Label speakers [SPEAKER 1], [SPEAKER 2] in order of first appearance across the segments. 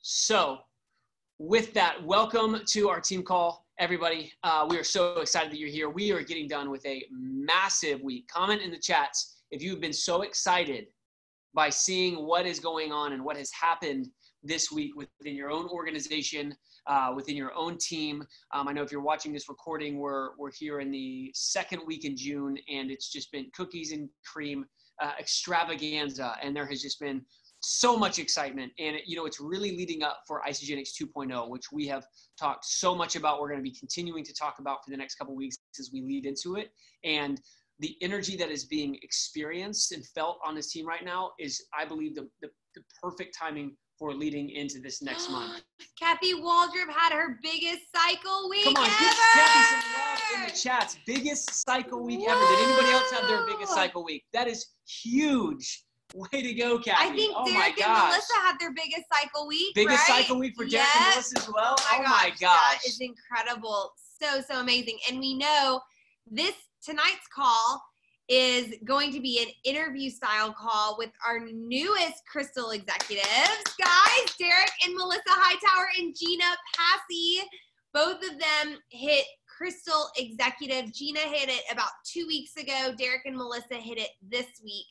[SPEAKER 1] So with that, welcome to our team call, everybody. We are so excited that you're here. We are getting done with a massive week. Comment in the chats if you've been so excited by seeing what is going on and what has happened this week within your own organization, within your own team. I know if you're watching this recording, we're here in the second week in June, and it's just been cookies and cream extravaganza, and there has just been so much excitement. And it's really leading up for Isagenix 2.0, which we have talked so much about. We're going to be continuing to talk about for the next couple of weeks as we lead into it. And the energy that is being experienced and felt on this team right now is, I believe, the perfect timing for leading into this next month.
[SPEAKER 2] Kathy Waldrop had her biggest cycle week
[SPEAKER 1] ever. Come on, give Kathy some love in the chats. Biggest cycle week ever. Did anybody else have their biggest cycle week? That is huge. Way to go, Kathy.
[SPEAKER 2] I think Derrick and Melissa had their biggest cycle week,
[SPEAKER 1] Biggest
[SPEAKER 2] right?
[SPEAKER 1] cycle week for Derrick and Melissa as well? Oh my gosh.
[SPEAKER 2] That is incredible. So amazing. And we know tonight's call is going to be an interview style call with our newest Crystal executives. Guys, Derrick and Melissa Hightower and Jeana Passy. Both of them hit Crystal executive. Jeana hit it about 2 weeks ago. Derrick and Melissa hit it this week.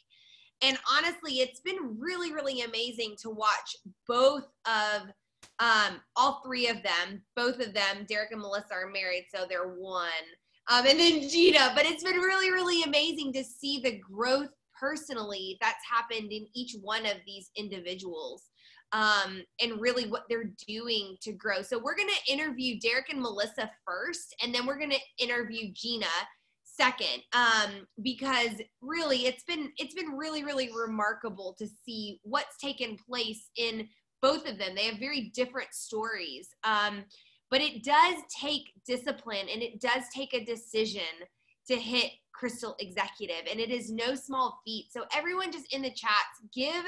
[SPEAKER 2] And honestly, it's been really, really amazing to watch both of all three of them. Both of them, Derrick and Melissa, are married, so they're one. And then Jeana. But it's been really, really amazing to see the growth personally that's happened in each one of these individuals, and really what they're doing to grow. So we're going to interview Derrick and Melissa first, and then we're going to interview Jeana second, because really it's been really, really remarkable to see what's taken place in both of them. They have very different stories, but it does take discipline, and it does take a decision to hit Crystal executive, and it is no small feat. So everyone just in the chats, give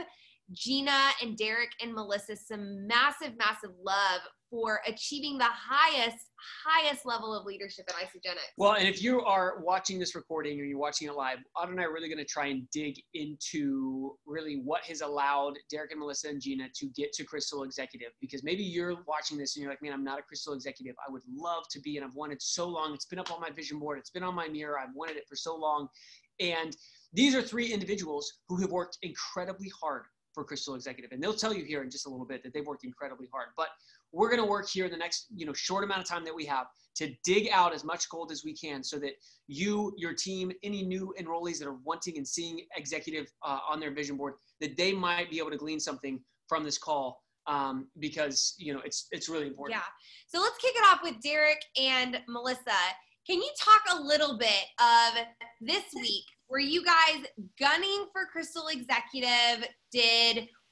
[SPEAKER 2] Jeana and Derrick and Melissa some massive, massive love for achieving the highest level of leadership at Isagenix.
[SPEAKER 1] Well, and if you are watching this recording or you're watching it live, Autumn and I are really going to try and dig into really what has allowed Derrick and Melissa and Jeana to get to Crystal executive, because maybe you're watching this and you're like, man, I'm not a Crystal executive. I would love to be, and I've wanted so long. It's been up on my vision board. It's been on my mirror. I've wanted it for so long. And these are three individuals who have worked incredibly hard for Crystal executive. And they'll tell you here in just a little bit that they've worked incredibly hard. But we're going to work here in the next, short amount of time that we have to dig out as much gold as we can so that you, your team, any new enrollees that are wanting and seeing executive on their vision board, that they might be able to glean something from this call, because, it's really important.
[SPEAKER 2] Yeah. So let's kick it off with Derrick and Melissa. Can you talk a little bit of this week? Were you guys gunning for Crystal executive?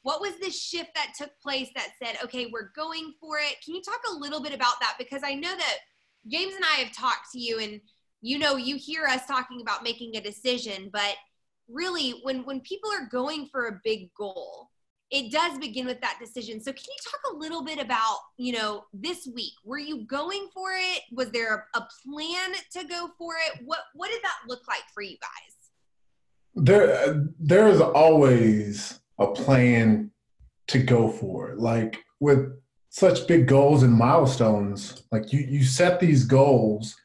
[SPEAKER 2] What was the shift that took place that said, okay, we're going for it? Can you talk a little bit about that? Because I know that James and I have talked to you, and you hear us talking about making a decision, but really when people are going for a big goal, it does begin with that decision. So can you talk a little bit about, this week? Were you going for it? Was there a plan to go for it? What did that look like for you guys?
[SPEAKER 3] There is always a plan to go for it. Like with such big goals and milestones, like you set these goals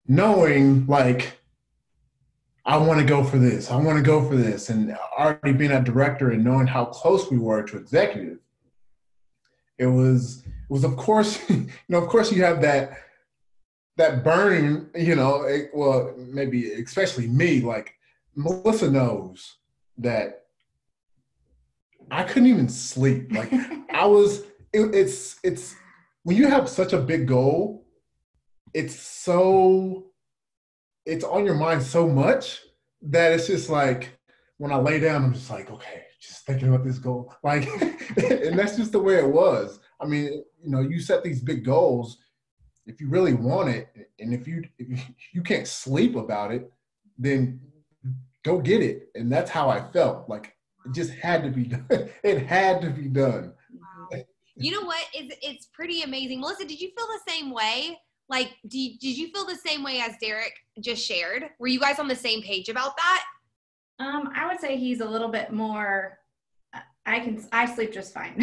[SPEAKER 3] knowing like, I want to go for this. I want to go for this. And already being a director and knowing how close we were to executive, it was of course, of course you have that burning, well, maybe especially me, like Melissa knows that I couldn't even sleep. Like it's when you have such a big goal, it's on your mind so much that it's just like when I lay down, I'm just like, okay, just thinking about this goal. Like, and that's just the way it was. I mean, you set these big goals. If you really want it, and if you can't sleep about it, then go get it. And that's how I felt. Like it just had to be done. It had to be done.
[SPEAKER 2] Wow. You know what? It's pretty amazing. Melissa, did you feel the same way? Like, did you feel the same way as Derrick just shared? Were you guys on the same page about that?
[SPEAKER 4] I would say he's a little bit more, I sleep just fine.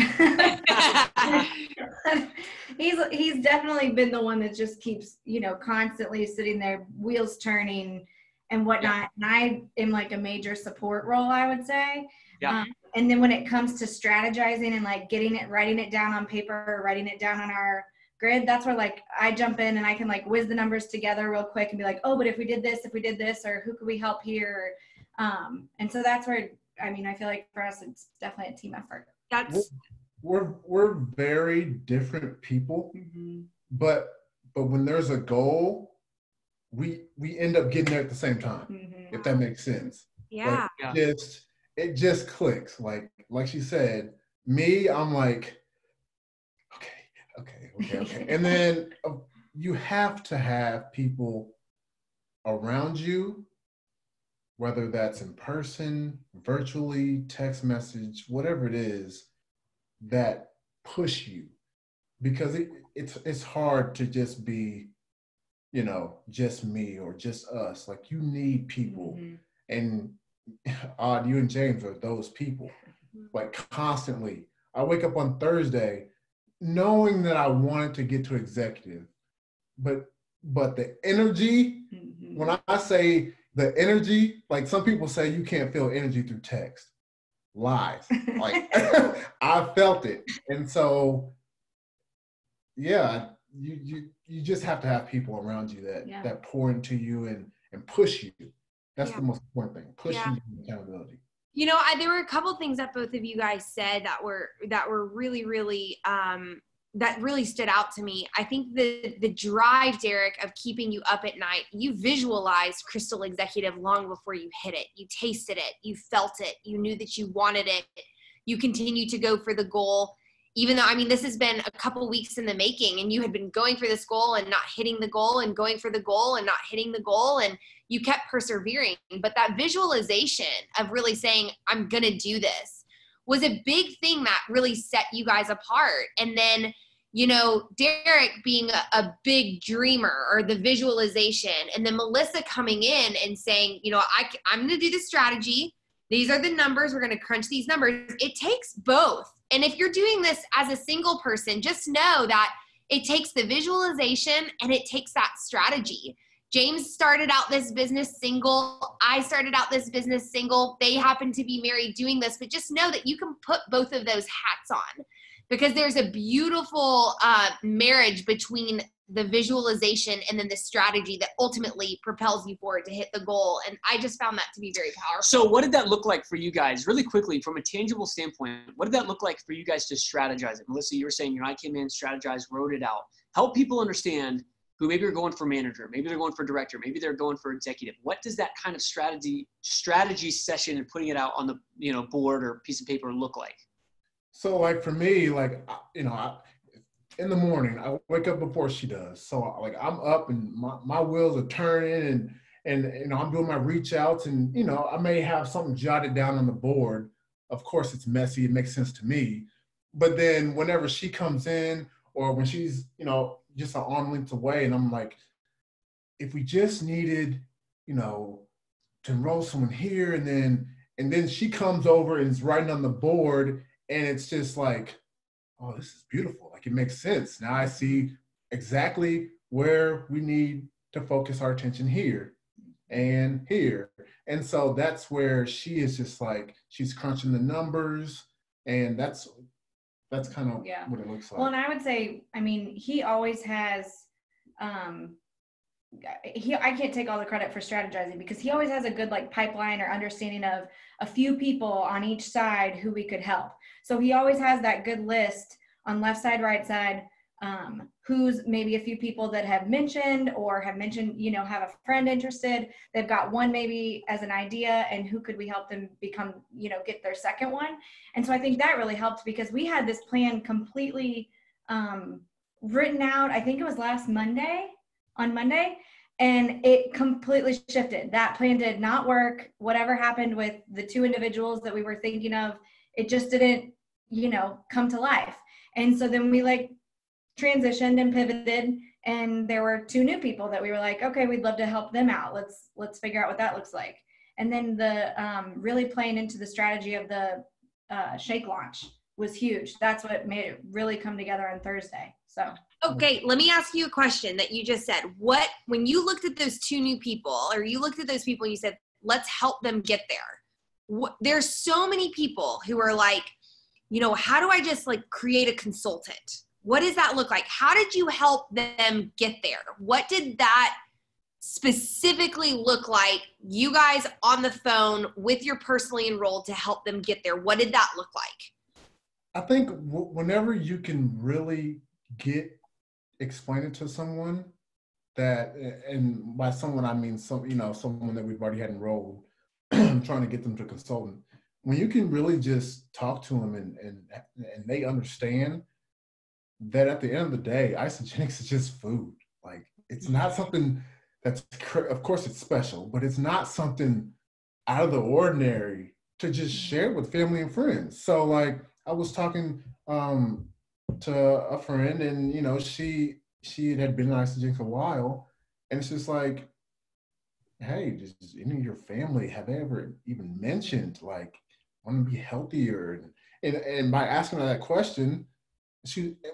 [SPEAKER 4] he's definitely been the one that just keeps, constantly sitting there, wheels turning and whatnot. And I am like a major support role, I would say.
[SPEAKER 1] Yeah.
[SPEAKER 4] And then when it comes to strategizing and like writing it down on paper, or writing it down on our grid, that's where like I jump in and I can like whiz the numbers together real quick and be like, oh, but if we did this, or who could we help here? And so that's where, I feel like for us, it's definitely a team effort.
[SPEAKER 3] We're very different people, but when there's a goal, we end up getting there at the same time, if that makes sense.
[SPEAKER 2] Yeah.
[SPEAKER 3] It just clicks. Like she said, me, I'm like, okay. And then you have to have people around you, whether that's in person, virtually, text message, whatever it is, that push you, because it's hard to just be, just me or just us. Like, you need people. And Odd, you and James are those people, like, constantly. I wake up on Thursday knowing that I wanted to get to executive, but the energy, when I say the energy, like, some people say you can't feel energy through text. Lies. Like, I felt it. And so, yeah, you just have to have people around you that pour into you and push you. That's the most important thing, pushing you and accountability.
[SPEAKER 2] There were a couple things that both of you guys said that were really, really, that really stood out to me. I think the drive, Derrick, of keeping you up at night, you visualized Crystal Executive long before you hit it. You tasted it. You felt it. You knew that you wanted it. You continued to go for the goal, even though, this has been a couple weeks in the making, and you had been going for this goal and not hitting the goal, and going for the goal and not hitting the goal, and you kept persevering. But that visualization of really saying, I'm going to do this, was a big thing that really set you guys apart. And then, Derrick being a big dreamer, or the visualization, and then Melissa coming in and saying, I'm going to do the strategy. These are the numbers. We're going to crunch these numbers. It takes both. And if you're doing this as a single person, just know that it takes the visualization and it takes that strategy. James started out this business single. I started out this business single. They happen to be married doing this, but just know that you can put both of those hats on, because there's a beautiful marriage between the visualization and then the strategy that ultimately propels you forward to hit the goal. And I just found that to be very powerful.
[SPEAKER 1] So what did that look like for you guys, really quickly, from a tangible standpoint? What did that look like for you guys to strategize it? Melissa, you were saying, I came in, strategized, wrote it out. Help people understand who maybe are going for manager, maybe they're going for director, maybe they're going for executive. What does that kind of strategy session and putting it out on the board or piece of paper look like?
[SPEAKER 3] So, like, for me, like, in the morning, I wake up before she does. So, like, I'm up and my wheels are turning, and I'm doing my reach outs, and, I may have something jotted down on the board. Of course, it's messy. It makes sense to me. But then whenever she comes in, or when she's, just an arm length away, and I'm like, if we just needed, to enroll someone here, and then she comes over and is writing on the board, and it's just like, oh, this is beautiful. Like, it makes sense. Now I see exactly where we need to focus our attention here and here. And so that's where she is just like, she's crunching the numbers, and that's kind of what it looks like.
[SPEAKER 4] Well, and I would say, he always has, I can't take all the credit for strategizing, because he always has a good pipeline or understanding of a few people on each side who we could help. So he always has that good list on left side, right side, who's maybe a few people that have mentioned, have a friend interested. They've got one maybe as an idea, and who could we help them become, get their second one. And so I think that really helped, because we had this plan completely written out. I think it was on Monday, and it completely shifted. That plan did not work. Whatever happened with the two individuals that we were thinking of, it just didn't, come to life. And so then we transitioned and pivoted, and there were two new people that we were like, okay, we'd love to help them out. Let's figure out what that looks like. And then the really playing into the strategy of the shake launch was huge. That's what made it really come together on Thursday. So.
[SPEAKER 2] Okay, let me ask you a question that you just said. When you looked at those two new people, or you looked at those people and you said, let's help them get there. There's so many people who are like, how do I just like create a consultant? What does that look like? How did you help them get there? What did that specifically look like, you guys on the phone with your personally enrolled to help them get there? What did that look like?
[SPEAKER 3] I think whenever you can really explain it to someone that, and by someone I mean someone that we've already had enrolled, trying to get them to consultant. When you can really just talk to them and they understand that at the end of the day, isogenics is just food. Like, it's not something that's, of course it's special, but it's not something out of the ordinary to just share with family and friends. So like, I was talking to a friend, and she had been on isogenics a while, and it's just like, hey, does any of your family, have they ever even mentioned like want to be healthier? And by asking her that question,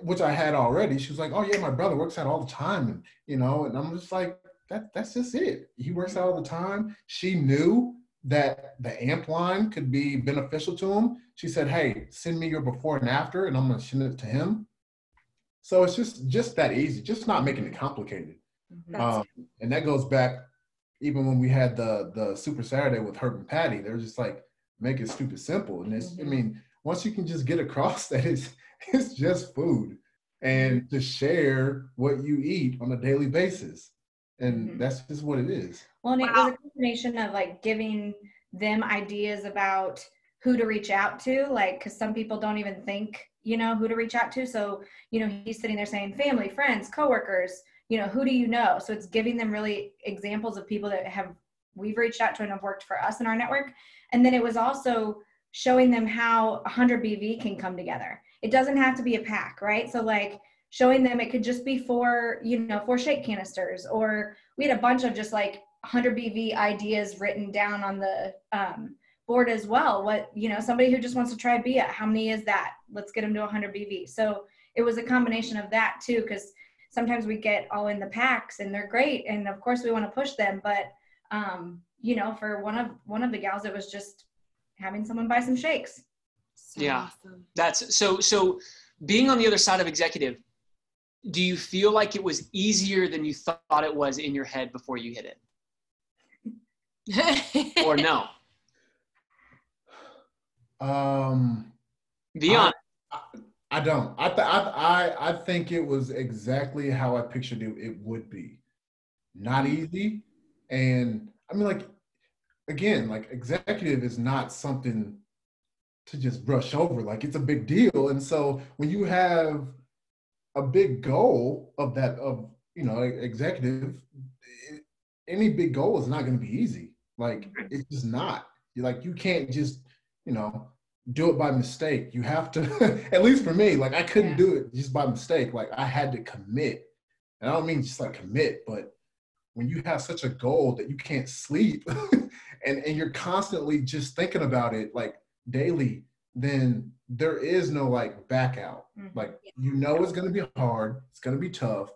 [SPEAKER 3] which I had already, she was like, oh yeah, my brother works out all the time, and I'm just like, that's just it. He works out all the time. She knew that the AMP line could be beneficial to him. She said, hey, send me your before and after, and I'm going to send it to him. So it's just that easy, just not making it complicated. And that goes back even when we had the Super Saturday with Herb and Patty. They're just like, make it stupid simple. And it's, I mean, once you can just get across that it's just food, and to share what you eat on a daily basis. And that's just what it is.
[SPEAKER 4] Well, and it was a combination of like giving them ideas about who to reach out to, like, because some people don't even think, who to reach out to. So, he's sitting there saying family, friends, coworkers, who do you know? So it's giving them really examples of people that we've reached out to and have worked for us in our network. And then it was also showing them how 100 BV can come together. It doesn't have to be a pack, right? So like showing them it could just be 4 shake canisters, or we had a bunch of just like 100 BV ideas written down on the board as well. What, somebody who just wants to try BIA, how many is that? Let's get them to 100 BV. So it was a combination of that too, because sometimes we get all in the packs and they're great, and of course we want to push them, but for one of the gals, it was just having someone buy some shakes.
[SPEAKER 2] So
[SPEAKER 1] yeah,
[SPEAKER 2] awesome.
[SPEAKER 1] That's so being on the other side of executive, do you feel like it was easier than you thought it was in your head before you hit it? Or no? Be honest.
[SPEAKER 3] I don't. I think it was exactly how I pictured it would be. Not easy. And I mean, like, again, like, executive is not something to just brush over. Like, it's a big deal. And so when you have a big goal of executive, any big goal is not going to be easy. Like, it's just not. You can't just, do it by mistake. You have to, at least for me, like, I couldn't do it just by mistake. Like, I had to commit. And I don't mean just like commit, but when you have such a goal that you can't sleep and you're constantly just thinking about it like daily, then there is no like back out. Like, it's going to be hard. It's going to be tough.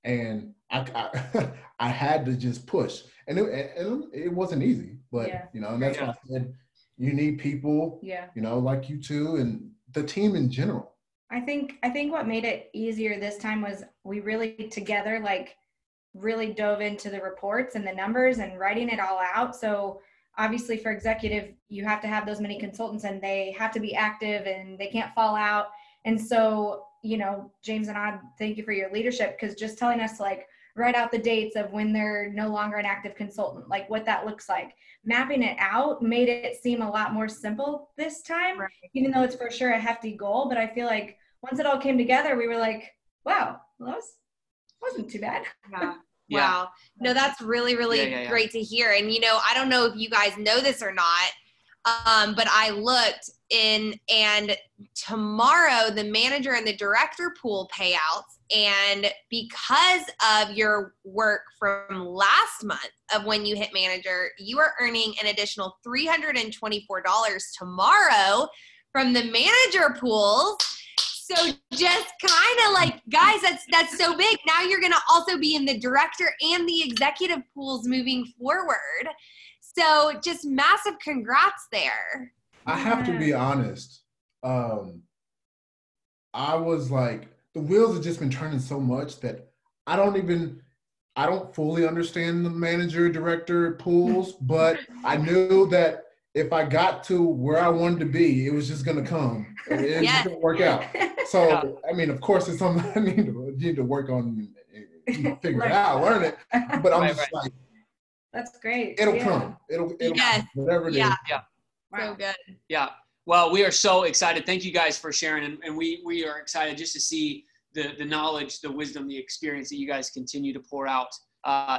[SPEAKER 3] And I had to just push, and it wasn't easy, but and that's why I said you need people, like you two and the team in general.
[SPEAKER 4] I think what made it easier this time was we really together like really dove into the reports and the numbers and writing it all out. So obviously for executive, you have to have those many consultants and they have to be active and they can't fall out. And so, James and I, thank you for your leadership, because just telling us to like write out the dates of when they're no longer an active consultant, like what that looks like, mapping it out made it seem a lot more simple this time, right. Even though it's for sure a hefty goal. But I feel like once it all came together, we were like, wow, well, that wasn't too bad.
[SPEAKER 2] Yeah. Wow. No, that's really, really great to hear. And, I don't know if you guys know this or not, but I looked in, and tomorrow the manager and the director pool payouts, and because of your work from last month of when you hit manager, you are earning an additional $324 tomorrow from the manager pools. So just kind of like, guys, that's so big. Now you're going to also be in the director and the executive pools moving forward. So just massive congrats there.
[SPEAKER 3] I have to be honest. I was like, the wheels have just been turning so much that I don't fully understand the manager director pools, but I knew that if I got to where I wanted to be, it was just going to come. It was just going to work out. So, I mean, of course, it's something I need to work on, figure it out, learn it. But I'm just like,
[SPEAKER 4] that's great.
[SPEAKER 3] It'll come. It'll
[SPEAKER 2] yes.
[SPEAKER 3] come, whatever it is.
[SPEAKER 1] Yeah.
[SPEAKER 2] So good.
[SPEAKER 1] Yeah. Well, we are so excited. Thank you guys for sharing. And we are excited just to see the knowledge, the wisdom, the experience that you guys continue to pour out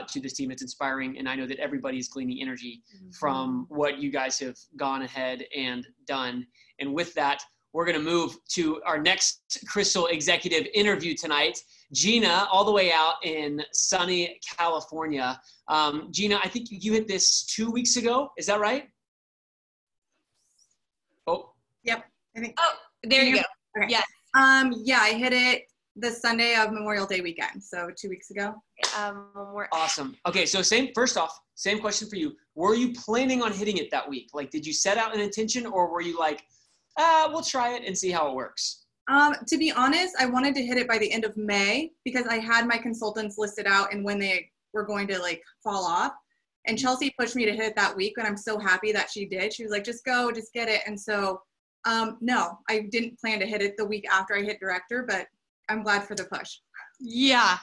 [SPEAKER 1] to this team. It's inspiring. And I know that everybody is gleaning energy from what you guys have gone ahead and done. And with that, we're going to move to our next Crystal executive interview tonight. Jeana, all the way out in sunny California. Jeana, I think you hit this 2 weeks ago. Is that right? Oh.
[SPEAKER 5] Yep. I think.
[SPEAKER 2] Oh, there you go.
[SPEAKER 5] Okay.
[SPEAKER 2] Yes.
[SPEAKER 5] Yeah, I hit it the Sunday of Memorial Day weekend, so 2 weeks ago.
[SPEAKER 1] Awesome. Okay, so first off, same question for you. Were you planning on hitting it that week? Like, did you set out an intention, or were you like, we'll try it and see how it works?
[SPEAKER 5] To be honest, I wanted to hit it by the end of May because I had my consultants listed out and when they were going to like fall off. And Chelsea pushed me to hit it that week, and I'm so happy that she did. She was like, just go, just get it. And so, no, I didn't plan to hit it the week after I hit director, but I'm glad for the push.
[SPEAKER 2] Yeah.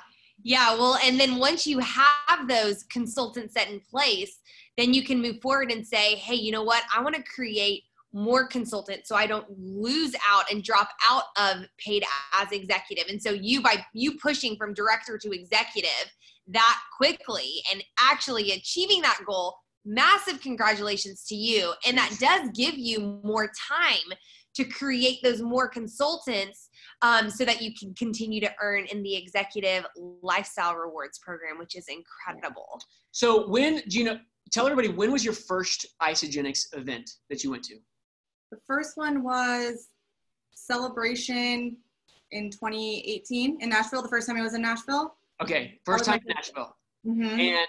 [SPEAKER 2] Yeah. Well, and then once you have those consultants set in place, then you can move forward and say, hey, you know what? I want to create more consultants so I don't lose out and drop out of paid as executive. And so by you pushing from director to executive that quickly and actually achieving that goal, massive congratulations to you. And that does give you more time to create those more consultants so that you can continue to earn in the executive lifestyle rewards program, which is incredible.
[SPEAKER 1] So Jeana, tell everybody, when was your first Isagenix event that you went to?
[SPEAKER 5] The first one was Celebration in 2018 in Nashville, the first time I was in Nashville.
[SPEAKER 1] Okay, first time in Nashville.
[SPEAKER 5] Mm-hmm.
[SPEAKER 1] And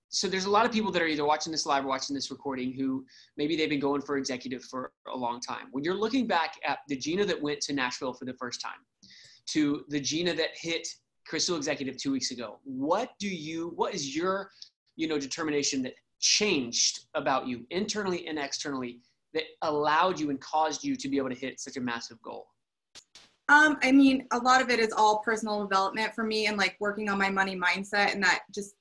[SPEAKER 1] so there's a lot of people that are either watching this live or watching this recording who maybe they've been going for executive for a long time. When you're looking back at the Jeana that went to Nashville for the first time to the Jeana that hit Crystal Executive 2 weeks ago, what is your, determination that changed about you internally and externally that allowed you and caused you to be able to hit such a massive goal?
[SPEAKER 5] I mean, a lot of it is all personal development for me and like working on my money mindset, and that just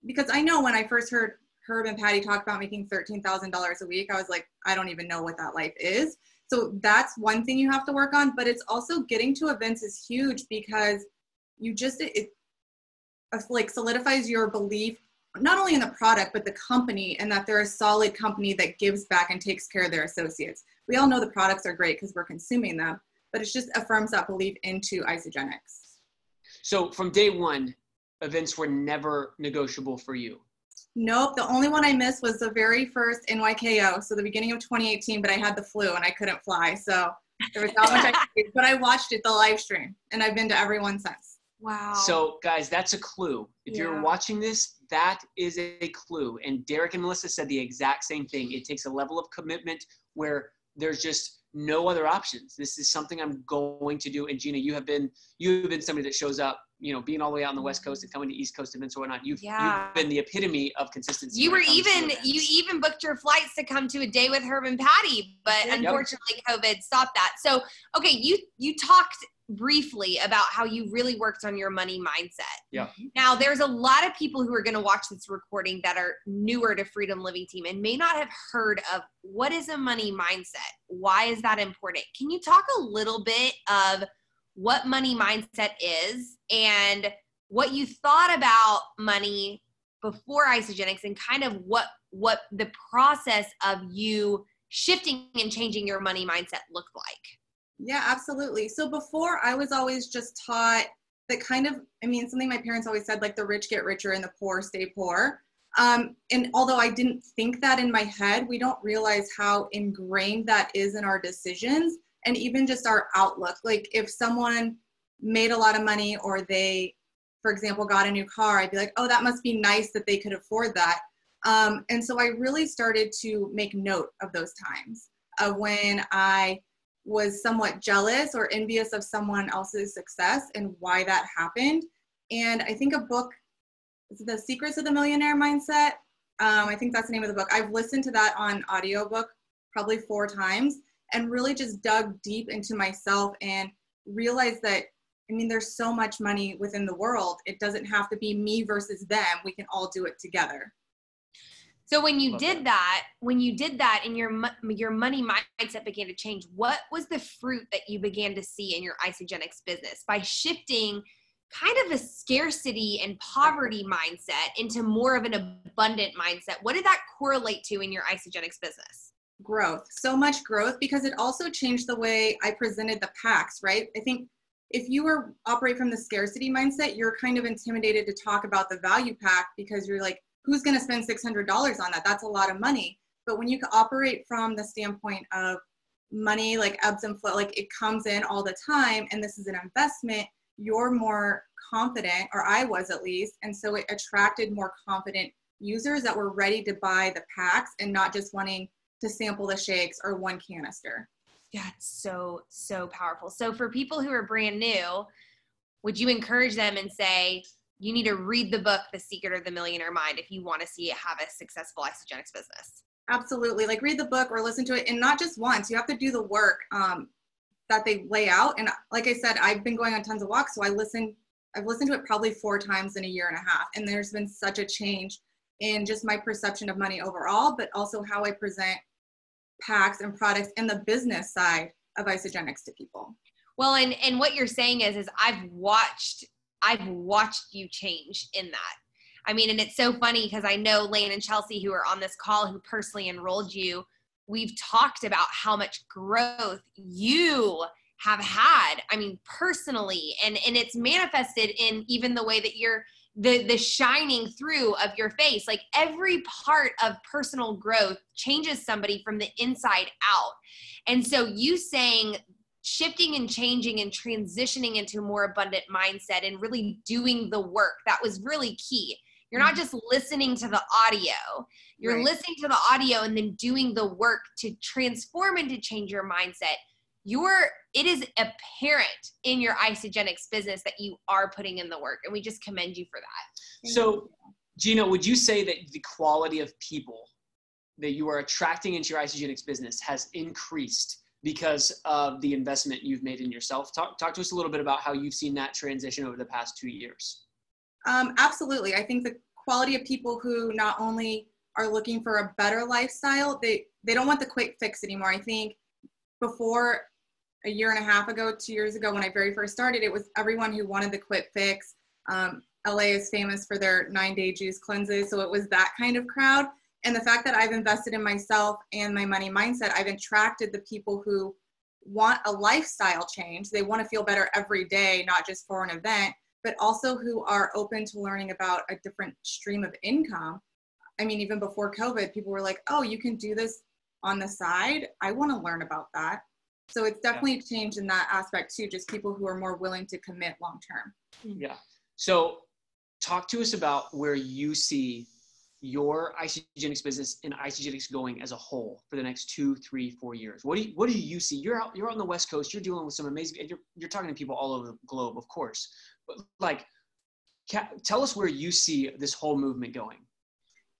[SPEAKER 5] because I know when I first heard Herb and Patty talk about making $13,000 a week, I was like, I don't even know what that life is. So that's one thing you have to work on, but it's also getting to events is huge because you just, it like solidifies your belief, not only in the product, but the company, and that they're a solid company that gives back and takes care of their associates. We all know the products are great because we're consuming them, but it just affirms that belief into Isagenix.
[SPEAKER 1] So from day one, events were never negotiable for you?
[SPEAKER 5] Nope. The only one I missed was the very first NYKO, so the beginning of 2018, but I had the flu and I couldn't fly. So there was not much I could do, but I watched it, the live stream, and I've been to every one since.
[SPEAKER 2] Wow.
[SPEAKER 1] So guys, that's a clue. If you're watching this, that is a clue. And Derrick and Melissa said the exact same thing. It takes a level of commitment where there's just no other options. This is something I'm going to do. And Jeana, you have been somebody that shows up, being all the way out on the West Coast and coming to East Coast events or whatnot. You've been the epitome of consistency.
[SPEAKER 2] You even booked your flights to come to a day with Herb and Patty, but unfortunately COVID stopped that. So, okay, you talked briefly about how you really worked on your money mindset.
[SPEAKER 1] Yeah.
[SPEAKER 2] Now, there's a lot of people who are going to watch this recording that are newer to Freedom Living Team and may not have heard of what is a money mindset. Why is that important? Can you talk a little bit of what money mindset is and what you thought about money before Isagenix and kind of what the process of you shifting and changing your money mindset looked like?
[SPEAKER 5] Yeah, absolutely. So before, I was always just taught that something my parents always said, like the rich get richer and the poor stay poor. And although I didn't think that in my head, we don't realize how ingrained that is in our decisions and even just our outlook. Like if someone made a lot of money or they, for example, got a new car, I'd be like, oh, that must be nice that they could afford that. And so I really started to make note of those times of when I was somewhat jealous or envious of someone else's success and why that happened. And I think a book, The Secrets of the Millionaire Mindset, I think that's the name of the book. I've listened to that on audiobook probably 4 times and really just dug deep into myself and realized that, I mean, there's so much money within the world. It doesn't have to be me versus them. We can all do it together.
[SPEAKER 2] So when you did that and your money mindset began to change, what was the fruit that you began to see in your Isagenix business by shifting kind of a scarcity and poverty mindset into more of an abundant mindset? What did that correlate to in your Isagenix business?
[SPEAKER 5] Growth, so much growth, because it also changed the way I presented the packs, right? I think if you operate from the scarcity mindset, you're kind of intimidated to talk about the value pack because you're like, who's going to spend $600 on that? That's a lot of money. But when you can operate from the standpoint of money, like ebbs and flow, like it comes in all the time, and this is an investment, you're more confident, or I was at least. And so it attracted more confident users that were ready to buy the packs and not just wanting to sample the shakes or one canister.
[SPEAKER 2] Yeah, it's so powerful. So for people who are brand new, would you encourage them and say, you need to read the book, The Secret of the Millionaire Mind, if you want to see it have a successful Isagenix business?
[SPEAKER 5] Absolutely. Like read the book or listen to it, and not just once. You have to do the work that they lay out. And like I said, I've been going on tons of walks, so I've listened to it probably 4 times in a year and a half. And there's been such a change in just my perception of money overall, but also how I present packs and products and the business side of Isagenix to people.
[SPEAKER 2] Well, and what you're saying is I've watched you change in that. I mean, and it's so funny because I know Lane and Chelsea, who are on this call, who personally enrolled you, we've talked about how much growth you have had, I mean, personally, and it's manifested in even the way that you're the shining through of your face. Like every part of personal growth changes somebody from the inside out. And so you saying shifting and changing and transitioning into a more abundant mindset and really doing the work, that was really key. You're not just listening to the audio. You're
[SPEAKER 5] Right.
[SPEAKER 2] listening to the audio and then doing the work to transform and to change your mindset. It is apparent in your Isagenix business that you are putting in the work, and we just commend you for that.
[SPEAKER 1] So, Jeana, would you say that the quality of people that you are attracting into your Isagenix business has increased because of the investment you've made in yourself? Talk to us a little bit about how you've seen that transition over the past 2 years.
[SPEAKER 5] Absolutely. I think the quality of people who not only are looking for a better lifestyle, they don't want the quick fix anymore. I think before a year and a half ago, 2 years ago, when I very first started, it was everyone who wanted the quick fix. LA is famous for their 9-day juice cleanses. So it was that kind of crowd. And the fact that I've invested in myself and my money mindset, I've attracted the people who want a lifestyle change. They want to feel better every day, not just for an event, but also who are open to learning about a different stream of income. I mean, even before COVID, people were like, oh, you can do this on the side. I want to learn about that. So it's definitely changed in that aspect too, just people who are more willing to commit long-term.
[SPEAKER 1] Yeah. So talk to us about where you see your Isagenix business and Isagenix going as a whole for the next 2, 3, 4 years. What do you see? You're out on the West Coast. You're dealing with some amazing, and you're talking to people all over the globe, of course. But like, tell us where you see this whole movement going.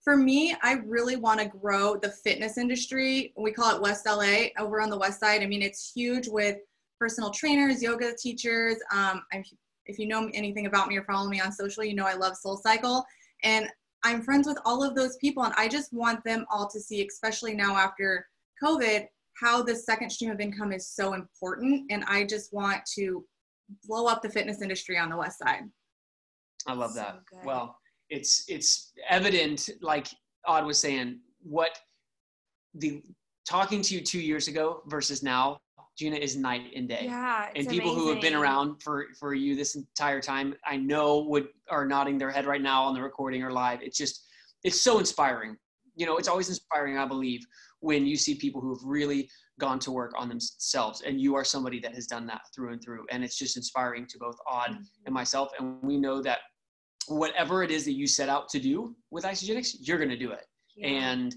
[SPEAKER 5] For me, I really want to grow the fitness industry. We call it West LA over on the West Side. I mean, it's huge with personal trainers, yoga teachers. If you know anything about me or follow me on social, you know I love SoulCycle. And I'm friends with all of those people. And I just want them all to see, especially now after COVID, how the second stream of income is so important. And I just want to blow up the fitness industry on the West Side.
[SPEAKER 1] I love that.
[SPEAKER 2] So good.
[SPEAKER 1] Well, it's evident, like Odd was saying, what the talking to you 2 years ago versus now, Jeana, is night and day.
[SPEAKER 2] Yeah, it's
[SPEAKER 1] and people who have been
[SPEAKER 2] amazing.
[SPEAKER 1] around for you this entire time, I know are nodding their head right now on the recording or live. It's just, it's so inspiring. You know, it's always inspiring, I believe, when you see people who have really gone to work on themselves, and you are somebody that has done that through and through. And it's just inspiring to both Odd and myself. And we know that whatever it is that you set out to do with Isagenix, you're going to do it. Yeah. And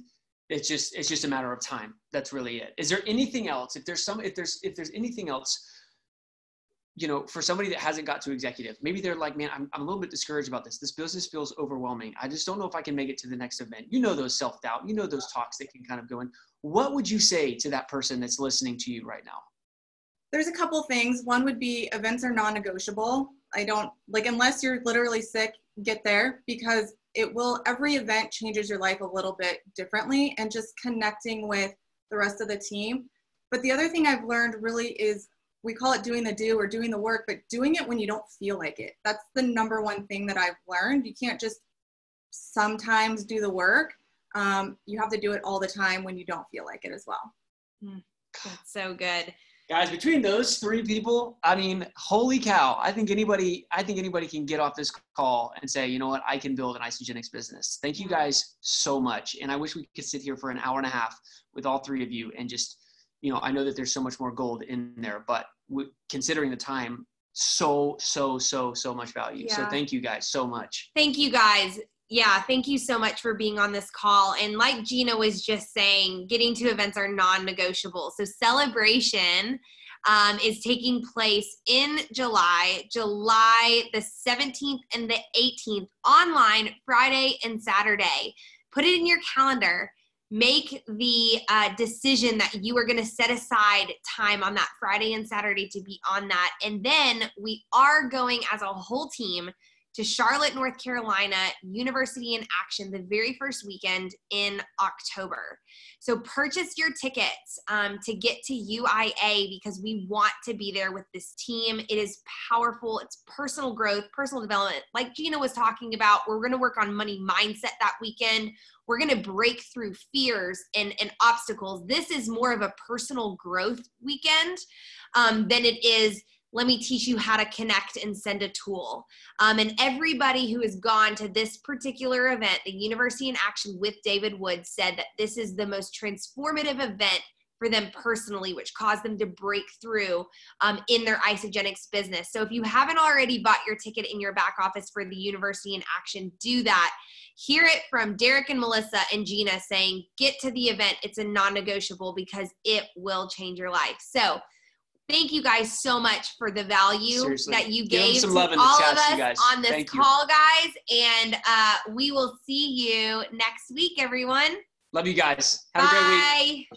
[SPEAKER 1] it's just a matter of time. That's really it. Is there anything else? If there's anything else, you know, for somebody that hasn't got to executive, maybe they're like, man, I'm a little bit discouraged about this. This business feels overwhelming. I just don't know if I can make it to the next event. You know, those self-doubt, you know, those talks that can kind of go in. What would you say to that person that's listening to you right now?
[SPEAKER 5] There's a couple things. One would be events are non-negotiable. I don't unless you're literally sick, get there, because every event changes your life a little bit differently, and just connecting with the rest of the team. But the other thing I've learned really is, we call it doing the do or doing the work, but doing it when you don't feel like it. That's the number one thing that I've learned. You can't just sometimes do the work. You have to do it all the time when you don't feel like it as well.
[SPEAKER 2] That's so good.
[SPEAKER 1] Guys, between those three people, I mean, holy cow. I think anybody can get off this call and say, you know what, I can build an Isagenix business. Thank you guys so much. And I wish we could sit here for an hour and a half with all three of you and just, you know, I know that there's so much more gold in there, but considering the time, so much value.
[SPEAKER 2] Yeah.
[SPEAKER 1] So thank you guys so much.
[SPEAKER 2] Thank you guys. Yeah, thank you so much for being on this call. And like Jeana was just saying, getting to events are non-negotiable. So Celebration is taking place in July the 17th and the 18th, online Friday and Saturday. Put it in your calendar. Make the decision that you are going to set aside time on that Friday and Saturday to be on that. And then we are going as a whole team to Charlotte, North Carolina, University in Action, the very first weekend in October. So purchase your tickets to get to UIA, because we want to be there with this team. It is powerful. It's personal growth, personal development. Like Jeana was talking about, we're going to work on money mindset that weekend. We're going to break through fears and obstacles. This is more of a personal growth weekend than it is, let me teach you how to connect and send a tool. And everybody who has gone to this particular event, the University in Action with David Wood, said that this is the most transformative event for them personally, which caused them to break through in their Isagenix business. So if you haven't already bought your ticket in your back office for the University in Action, do that. Hear it from Derrick and Melissa and Jeana saying, get to the event. It's a non-negotiable, because it will change your life. So thank you guys so much for the value that you gave to all of us on this call, guys. And we will see you next week, everyone.
[SPEAKER 1] Love you guys. Have a great week.
[SPEAKER 2] Bye.